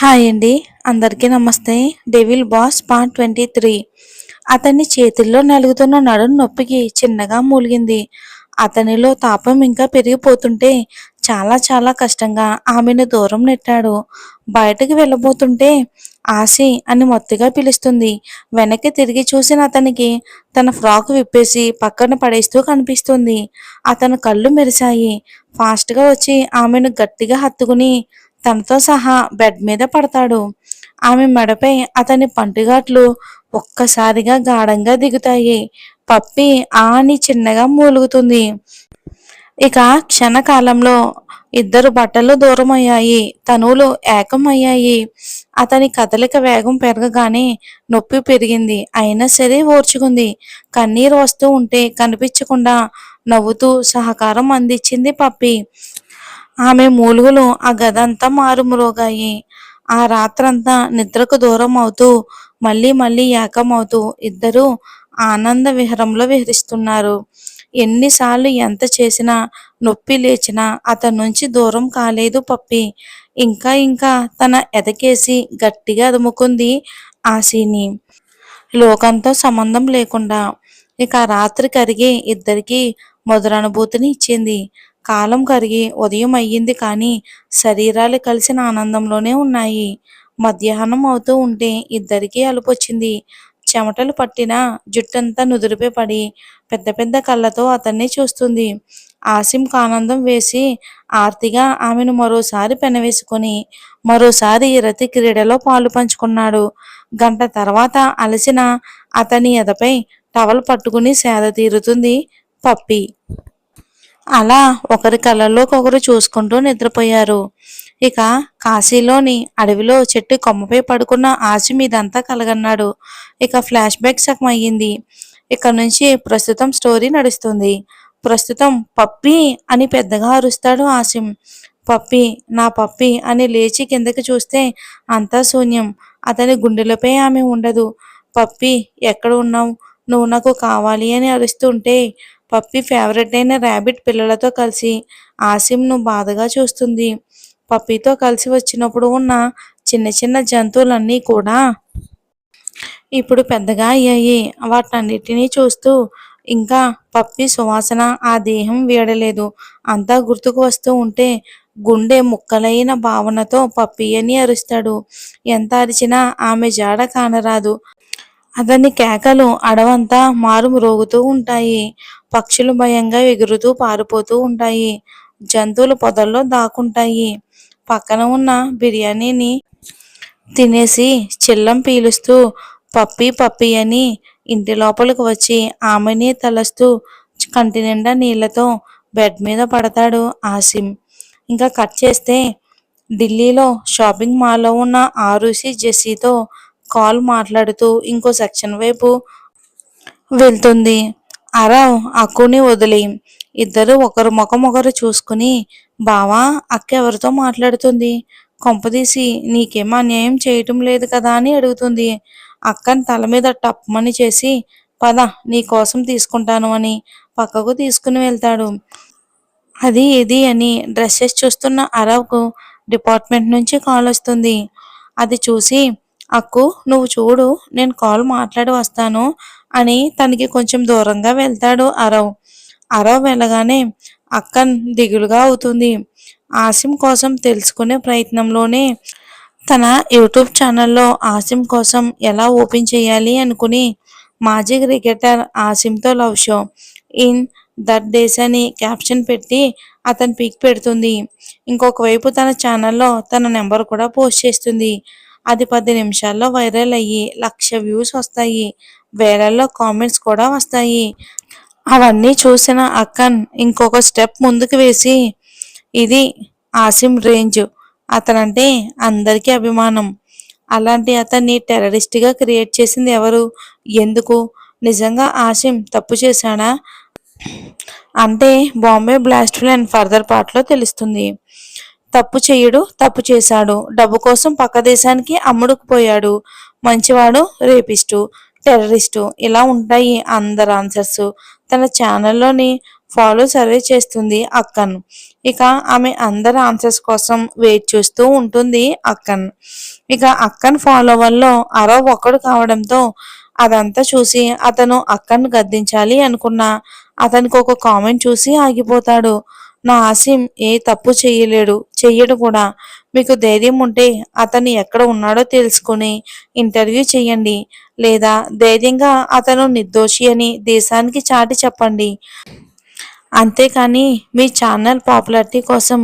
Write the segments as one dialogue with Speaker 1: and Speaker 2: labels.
Speaker 1: Hi అండి. అందరికీ నమస్తే. Devil boss part 23. అతని చేతుల్లో నలుగుతున్న నడుం నొప్పికి చిన్నగా మూలిగింది. అతనిలో తాపం ఇంకా పెరిగిపోతుంటే చాలా చాలా కష్టంగా ఆమెను దూరం నెట్టాడు. బయటకు వెళ్ళబోతుంటే ఆసి అని మొత్తుగా పిలుస్తుంది. వెనక్కి తిరిగి చూసిన అతనికి తన ఫ్రాక్ విప్పేసి పక్కన పడేస్తూ కనిపిస్తుంది. అతని కళ్ళు మెరిశాయి. ఫాస్ట్గా వచ్చి ఆమెను గట్టిగా హత్తుకుని తనతో సహా బెడ్ మీద పడతాడు. ఆమె మెడపై అతని పంటిగాట్లు ఒక్కసారిగా గాఢంగా దిగుతాయి. పప్పి ఆ అని చిన్నగా మూలుగుతుంది. ఇక క్షణకాలంలో ఇద్దరు బట్టలు దూరమయ్యాయి. తనువులు ఏకమయ్యాయి. అతని కదలిక వేగం పెరగగానే నొప్పి పెరిగింది. అయినా సరే ఓర్చుకుంది. కన్నీరు వస్తూ ఉంటే కనిపించకుండా నవ్వుతూ సహకారం అందించింది పప్పి. ఆమె మూలుగులు ఆ గదంతా మారుమ్రోగాయి. ఆ రాత్రంతా నిద్రకు దూరం అవుతూ మళ్ళీ మళ్ళీ ఏకమవుతూ ఇద్దరూ ఆనంద విహరంలో విహరిస్తున్నారు. ఎన్నిసార్లు ఎంత చేసినా నొప్పి లేచినా అతని నుంచి దూరం కాలేదు పప్పి. ఇంకా ఇంకా తన ఎదకేసి గట్టిగా అదుముకుంది ఆశీని. లోకంతో సంబంధం లేకుండా. ఇక ఆ రాత్రి కరిగి ఇద్దరికీ మధురానుభూతిని ఇచ్చింది. కాలం కరిగి ఉదయం అయ్యింది కానీ శరీరాలు కలిసిన ఆనందంలోనే ఉన్నాయి. మధ్యాహ్నం అవుతూ ఉంటే ఇద్దరికీ అలుపొచ్చింది. చెమటలు పట్టిన జుట్టంతా నుదురుపై పడి పెద్ద పెద్ద కళ్ళతో అతన్ని చూస్తుంది. ఆసిమ్కు ఆనందం వేసి ఆర్తిగా ఆమెను మరోసారి పెనవేసుకొని మరోసారి రతి క్రీడలో పాలు పంచుకున్నాడు. గంట తర్వాత అలసిన అతని ఎదపై టవల్ పట్టుకుని సేద తీరుతుంది పప్పి. అలా ఒకరి కళ్ళల్లోకి ఒకరు చూసుకుంటూ నిద్రపోయారు. ఇక కాశీలోని అడవిలో చెట్టు కొమ్మపై పడుకున్న ఆసి మీదంతా కలగన్నాడు. ఇక ఫ్లాష్ బ్యాక్ సగం అయ్యింది. ఇక్కడ నుంచి ప్రస్తుతం స్టోరీ నడుస్తుంది. ప్రస్తుతం పప్పి అని పెద్దగా అరుస్తాడు ఆసిం. పప్పి, నా పప్పి అని లేచి కిందకి చూస్తే అంతా శూన్యం. అతని గుండెలపై ఆమె ఉండదు. పప్పి, ఎక్కడ ఉన్నావు? నువ్వు నాకు కావాలి అని అరుస్తుంటే పప్పి ఫేవరెట్ అయిన ర్యాబిట్ పిల్లలతో కలిసి ఆసిమ్ను బాధగా చూస్తుంది. పప్పితో కలిసి వచ్చినప్పుడు ఉన్న చిన్న చిన్న జంతువులన్నీ కూడా ఇప్పుడు పెద్దగా అయ్యాయి. వాటన్నిటినీ చూస్తూ ఇంకా పప్పి సువాసన ఆ దేహం వీడలేదు. అంతా గుర్తుకు వస్తూ ఉంటే గుండె ముక్కలైన భావనతో పప్పి అని అరుస్తాడు. ఎంత అరిచినా ఆమె జాడ కానరాదు. అతని కేకలు అడవంతా మారుమ్రోగుతూ ఉంటాయి. పక్షులు భయంగా ఎగురుతూ పారిపోతూ ఉంటాయి. జంతువులు పొదల్లో దాక్కుంటాయి. పక్కన ఉన్న బిర్యానీని తినేసి చిల్లం పీలుస్తూ పప్పి పప్పి అని ఇంటి లోపలికి వచ్చి ఆమెని తలస్తూ కంటి నిండా నీళ్లతో బెడ్ మీద పడతాడు ఆసిం. ఇంకా కట్ చేస్తే ఢిల్లీలో షాపింగ్ మాల్లో ఉన్న ఆరుషి జెస్సీతో కాల్ మాట్లాడుతూ ఇంకో సెక్షన్ వైపు వెళ్తుంది. అరావ్ అక్కుని వదిలి ఇద్దరు ఒకరు ముఖం ఒకరు చూసుకుని, బావా, అక్క ఎవరితో మాట్లాడుతుంది? కొంపదీసి నీకేం అన్యాయం చేయటం లేదు కదా అని అడుగుతుంది. అక్కని తల మీద టప్మని చేసి, పద నీ కోసం తీసుకుంటాను అని పక్కకు తీసుకుని వెళ్తాడు. అది ఇది అని డ్రెస్సెస్ చూస్తున్న అరవ్కు డిపార్ట్మెంట్ నుంచి కాల్ వస్తుంది. అది చూసి, అక్కు నువ్వు చూడు, నేను కాల్ మాట్లాడి వస్తాను అని తనకి కొంచెం దూరంగా వెళ్తాడు అరవ్. అరవ్ వెళ్ళగానే అక్కన్ దిగులుగా అవుతుంది. ఆసిం కోసం తెలుసుకునే ప్రయత్నంలోనే తన యూట్యూబ్ ఛానల్లో ఆసిం కోసం ఎలా ఓపెన్ చేయాలి అనుకుని మాజీ క్రికెటర్ ఆసిమ్తో love show in that days అని క్యాప్షన్ పెట్టి అతని పిక్ పెడుతుంది. ఇంకొక వైపు తన ఛానల్లో తన నెంబర్ కూడా పోస్ట్ చేస్తుంది. అది 10 నిమిషాల్లో వైరల్ అయ్యి 1,00,000 వ్యూస్ వస్తాయి. వేలల్లో కామెంట్స్ కూడా వస్తాయి. అవన్నీ చూసిన అక్కన్ ఇంకొక స్టెప్ ముందుకు వేసి, ఇది ఆసిం రేంజ్. అతనంటే అందరికీ అభిమానం. అలాంటి అతన్ని టెర్రరిస్ట్గా క్రియేట్ చేసింది ఎవరు? ఎందుకు? నిజంగా ఆసిం తప్పు చేశాడా అంటే బాంబే బ్లాస్ట్ ప్లాన్ ఫర్దర్ పార్ట్లో తెలుస్తుంది. తప్పు చెయ్యడు, తప్పు చేశాడు, డబ్బు కోసం పక్క దేశానికి అమ్ముడుకుపోయాడు, మంచివాడు, రేపిస్టు, టెర్రరిస్టు, ఇలా ఉంటాయి అందరు ఆన్సర్స్. తన ఛానల్లోని ఫాలో సర్వే చేస్తుంది అక్కన్. ఇక ఆమె అందరి ఆన్సర్స్ కోసం వెయిట్ చేస్తూ ఉంటుంది అక్కన్. ఇక అక్కన్ ఫాలోవర్లో అరవ్ ఒక్కడు కావడంతో అదంతా చూసి అతను అక్కను గద్దించాలి అనుకున్నా అతనికి ఒక కామెంట్ చూసి ఆగిపోతాడు. నా ఆసిం ఏ తప్పు చెయ్యడు కూడా. మీకు ధైర్యం ఉంటే అతను ఎక్కడ ఉన్నాడో తెలుసుకుని ఇంటర్వ్యూ చెయ్యండి, లేదా ధైర్యంగా అతను నిర్దోషి అని దేశానికి చాటి చెప్పండి. అంతేకాని మీ ఛానల్ పాపులారిటీ కోసం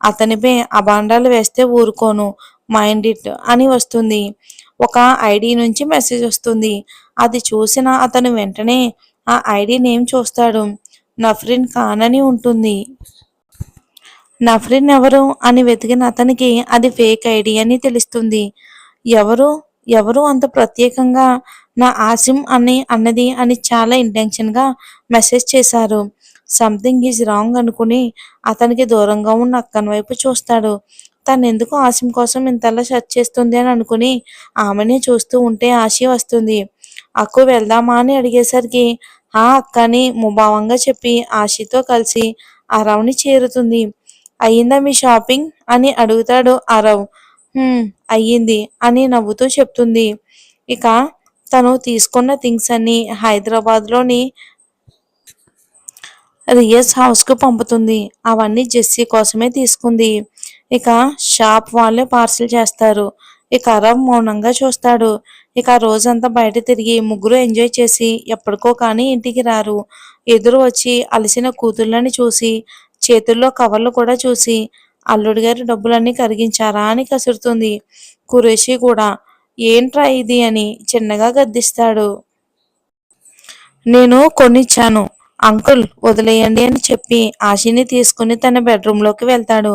Speaker 1: అతనిపై అభాండాలు వేస్తే ఊరుకోను. మైండ్ ఇట్ అని వస్తుంది. ఒక ఐడి నుంచి మెసేజ్ వస్తుంది. అది చూసిన అతను వెంటనే ఆ ఐడి నేమ్ చూస్తాడు. నఫ్రిన్ ఖాన్ అని ఉంటుంది. నఫ్రిన్ ఎవరు అని వెతికిన అతనికి అది ఫేక్ ఐడి అని తెలుస్తుంది. ఎవరు ఎవరు అంత ప్రత్యేకంగా నా ఆసిమ్ అన్నది అని చాలా ఇంటెన్షన్గా మెసేజ్ చేశారు. సంథింగ్ ఈజ్ రాంగ్ అనుకుని అతనికి దూరంగా ఉన్న అక్కని వైపు చూస్తాడు. తను ఎందుకు ఆసిమ్ కోసం ఇంతలా సెర్చ్ చేస్తుంది అని అనుకుని ఆమెనే చూస్తూ ఉంటే ఆశి వస్తుంది. అక్కు వెళ్దామా అని అడిగేసరికి ఆ అక్క అని ముభావంగా చెప్పి ఆశితో కలిసి అరవ్ని చేరుతుంది. అయ్యిందా మీ షాపింగ్ అని అడుగుతాడు అరవ్. అయ్యింది అని నవ్వుతూ చెప్తుంది. ఇక తను తీసుకున్న థింగ్స్ అన్ని హైదరాబాద్లోని రియస్ హౌస్కు పంపుతుంది. అవన్నీ జెస్సీ కోసమే తీసుకుంది. ఇక షాప్ వాళ్ళే పార్సిల్ చేస్తారు. ఇక అరవ్ మౌనంగా చూస్తాడు. ఇక రోజంతా బయట తిరిగి ముగ్గురు ఎంజాయ్ చేసి ఎప్పటికో కానీ ఇంటికి రారు. ఎదురు వచ్చి అలసిన కూతుళ్ళని చూసి చేతుల్లో కవర్లు కూడా చూసి అల్లుడి గారి డబ్బులన్నీ కరిగించారా అని కసురుతుంది. ఖురేషీ కూడా ఏంట్రా ఇది అని చిన్నగా గద్దిస్తాడు. నేను కొనిచ్చాను అంకుల్ వదిలేయండి అని చెప్పి ఆశిని తీసుకుని తన బెడ్రూమ్లోకి వెళ్తాడు.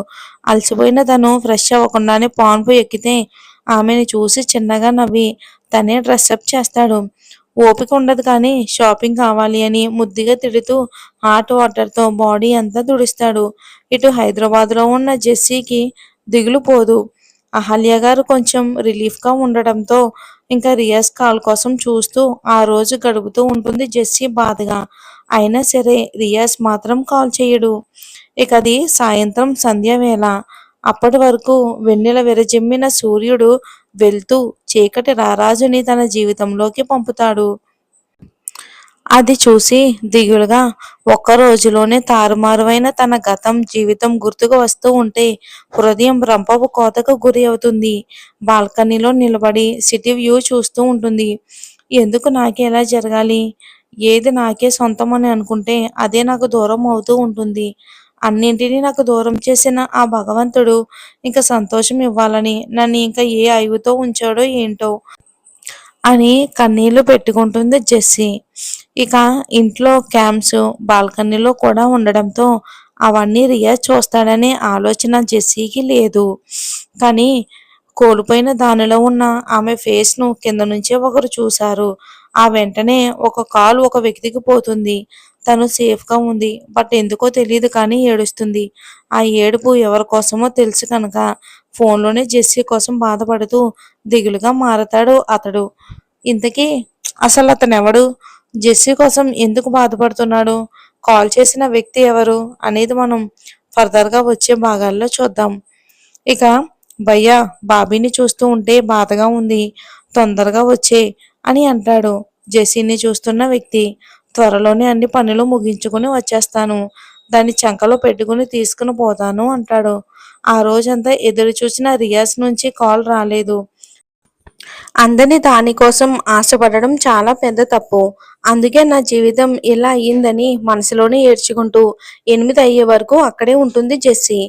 Speaker 1: అలసిపోయిన తను ఫ్రెష్ అవ్వకుండానే పాన్పు ఎక్కితే ఆమెను చూసి చిన్నగా నవ్వి తనే డ్రెస్అప్ చేస్తాడు. ఓపిక ఉండదు కానీ షాపింగ్ కావాలి అని ముద్దుగా తిడుతూ హాట్ వాటర్తో బాడీ అంతా తుడుస్తాడు. ఇటు హైదరాబాద్లో ఉన్న జెస్సీకి దిగులు పోదు. అహల్య గారు కొంచెం రిలీఫ్గా ఉండడంతో ఇంకా రియాజ్ కాల్ కోసం చూస్తూ ఆ రోజు గడుపుతూ ఉంటుంది జెస్సీ బాధగా. అయినా సరే రియాజ్ మాత్రం కాల్ చేయడు. ఇక అది సాయంత్రం సంధ్యావేళ. అప్పటి వరకు వెన్నెల విరజిమ్మిన సూర్యుడు వెళ్తూ చీకటి రారాజుని తన జీవితంలోకి పంపుతాడు. అది చూసి దిగులుగా ఒక్క రోజులోనే తారుమారువైన తన గతం జీవితం గుర్తుకు వస్తూ ఉంటే హృదయం రంపపు కోతకు గురి అవుతుంది. బాల్కనీలో నిలబడి సిటీ వ్యూ చూస్తూ ఉంటుంది. ఎందుకు నాకే ఎలా జరగాలి? ఏది నాకే సొంతం అని అనుకుంటే అదే నాకు దూరం అవుతూ ఉంటుంది. అన్నింటినీ నాకు దూరం చేసిన ఆ భగవంతుడు ఇంకా సంతోషం ఇవ్వాలని నన్ను ఇంకా ఏ ఆయువుతో ఉంచాడో ఏంటో అని కన్నీళ్లు పెట్టుకుంటుంది జెస్సీ. ఇక ఇంట్లో క్యామ్స్ బాల్కనీలో కూడా ఉండడంతో అవన్నీ రియాజ్ చూస్తాడనే ఆలోచన జెస్సీకి లేదు. కానీ కోల్పోయిన దానిలో ఉన్న ఆమె ఫేస్ను కింద నుంచే ఒకరు చూశారు. ఆ వెంటనే ఒక కాల్ ఒక వ్యక్తికి పోతుంది. తను సేఫ్గా ఉంది, బట్ ఎందుకో తెలియదు కానీ ఏడుస్తుంది. ఆ ఏడుపు ఎవరి కోసమో తెలుసు కనుక ఫోన్లోనే జెస్సీ కోసం బాధపడుతూ దిగులుగా మారతాడు అతడు. ఇంతకీ అసలు అతను ఎవడు? జెస్సీ కోసం ఎందుకు బాధపడుతున్నాడు? కాల్ చేసిన వ్యక్తి ఎవరు అనేది మనం ఫర్దర్గా వచ్చే భాగాల్లో చూద్దాం. ఇక భయ్యా బాబీని చూస్తూ ఉంటే బాధగా ఉంది, తొందరగా వచ్చే అని అంటాడు జెస్సీని చూస్తున్న వ్యక్తి. త్వరలోనే అన్ని పనులు ముగించుకుని వచ్చేస్తాను, దాన్ని చంకలో పెట్టుకుని తీసుకుని పోతాను అంటాడు. ఆ రోజంతా ఎదురు చూసిన రియాజ్ నుంచి కాల్ రాలేదు. అందని దానికోసం ఆశపడడం చాలా పెద్ద తప్పు. అందుకే నా జీవితం ఇలా అయ్యిందని మనసులోనే ఏడ్చుకుంటూ 8 అయ్యే వరకు అక్కడే ఉంటుంది జెస్సీ.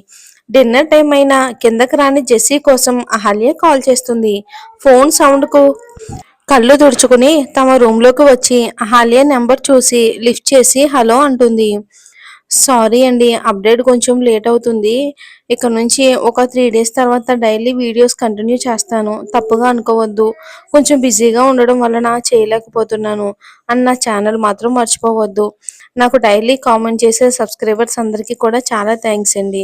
Speaker 1: డిన్నర్ టైం అయినా కిందకి రాని జెస్సీ కోసం అహల్య కాల్ చేస్తుంది. ఫోన్ సౌండ్కు కళ్ళు తుడుచుకుని తమ రూమ్లోకి వచ్చి అహల్య నెంబర్ చూసి లిఫ్ట్ చేసి హలో అంటుంది. సారీ అండి, అప్డేట్ కొంచెం లేట్ అవుతుంది. ఇక నుంచి ఒక 3 డేస్ తర్వాత డైలీ వీడియోస్ కంటిన్యూ చేస్తాను, తప్పుగా అనుకోవద్దు. కొంచెం బిజీగా ఉండడం వలన చేయలేకపోతున్నాను అని నా ఛానల్ మాత్రం మర్చిపోవద్దు. నాకు డైలీ కామెంట్ చేసే సబ్స్క్రైబర్స్ అందరికీ కూడా చాలా థ్యాంక్స్ అండి.